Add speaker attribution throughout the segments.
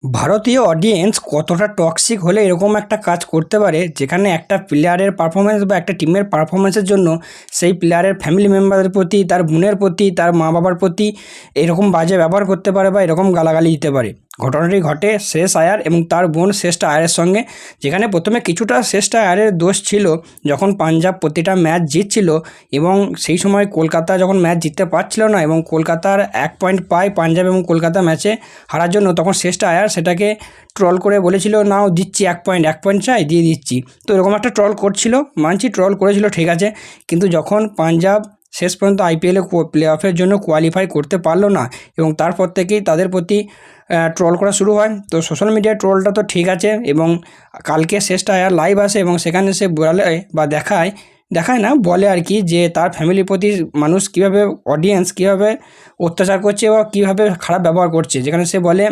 Speaker 1: ভারতীয় অডিয়েন্স কতটা টক্সিক হলে এরকম একটা কাজ করতে পারে, যেখানে একটা প্লেয়ারের পারফরমেন্স বা একটা টিমের পারফরমেন্সের জন্য সেই প্লেয়ারের ফ্যামিলি মেম্বারের প্রতি, তার বোনের প্রতি, তার মা বাবার প্রতি এরকম বাজে ব্যবহার করতে পারে বা এরকম গালাগালি দিতে পারে। ঘটনাটি ঘটে শ্রেয়স আয়ার এবং তার বোন শ্রেষ্ঠ আয়ারের সঙ্গে, যেখানে প্রথমে কিছুটা শ্রেষ্ঠ আয়ারের দোষ ছিল যখন পাঞ্জাব প্রতিটা ম্যাচ জিতছিল এবং সেই সময় কলকাতা যখন ম্যাচ জিততে পারছিল না এবং কলকাতার 1 পয়েন্ট পায় পাঞ্জাব এবং কলকাতা ম্যাচে হারার জন্য, তখন শ্রেষ্ঠ আয়ার সেটাকে ট্রল করে বলেছিল, নাও দিচ্ছি 1 পয়েন্ট চাই, দিয়ে দিচ্ছি। তো এরকম একটা ট্রল করছিল, মানছি ট্রল করেছিল, ঠিক আছে। কিন্তু যখন পাঞ্জাব শেষ পর্যন্ত আইপিএলে প্লে অফের জন্য কোয়ালিফাই করতে পারলো না এবং তারপর থেকেই তাদের প্রতি ট্রল করা শুরু হয়। তো সোশ্যাল মিডিয়ার ট্রলটা তো ঠিক আছে, এবং কালকে শ্রেষ্ঠ আয়ার লাইভ আসে এবং সেখানে সে বলে বা দেখায় না, বলে আর কি, যে তার ফ্যামিলির প্রতি মানুষ কীভাবে, অডিয়েন্স কীভাবে অত্যাচার করছে বা কীভাবে খারাপ ব্যবহার করছে। যেখানে সে বলে,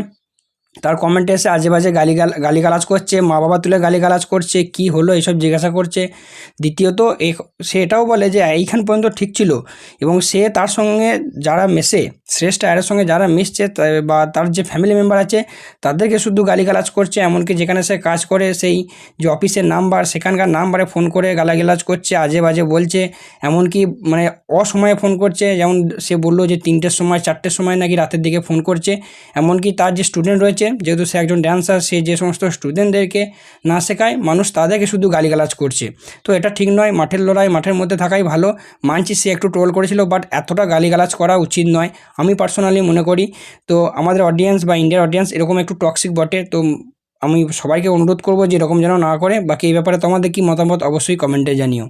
Speaker 1: তার কমেন্টে এসে আজে বাজে গালিগালাজ করছে, মা বাবা তুলে গালিগালাজ করছে, কি হলো এইসব জিজ্ঞাসা করছে। দ্বিতীয়ত সে এটাও বলে যে এইখান পর্যন্ত ঠিক ছিল, এবং সে তার সঙ্গে যারা মেশে, শ্রেষ্ঠ আয়ারের সঙ্গে যারা মিশছে বা তার যে ফ্যামিলি মেম্বার আছে তাদেরকে শুধু গালিগালাজ করছে। এমনকি যেখানে সে কাজ করে সেই যে অফিসের নাম্বার, সেখানকার নাম্বারে ফোন করে গালাগালাজ করছে, আজে বাজে বলছে। এমনকি মানে অসময়ে ফোন করছে, যেমন সে বললো যে 3টের সময় 4টের সময় নাকি রাতের দিকে ফোন করছে। এমনকি তার যে স্টুডেন্ট রয়েছে, যেহেতু সে একজন ড্যান্সার, সে যে সমস্ত স্টুডেন্টদেরকে না শেখায়, মানুষ তাদেরকে শুধু গালিগালাজ করছে। তো এটা ঠিক নয়, মাঠের লড়াই মাঠের মধ্যে থাকাই ভালো। মানছি সে একটু ট্রোল করেছিল, বাট এতটা গালিগালাজ করা উচিত নয় আমি পার্সোনালি মনে করি। তো আমাদের অডিয়েন্স বা ইন্ডিয়ার অডিয়েন্স এরকম একটু টক্সিক বটে। তো আমি সবাইকে অনুরোধ করবো যে এরকম যেন না করে। বাকি এই ব্যাপারে তোমাদের কি মতামত অবশ্যই কমেন্টে জানিও।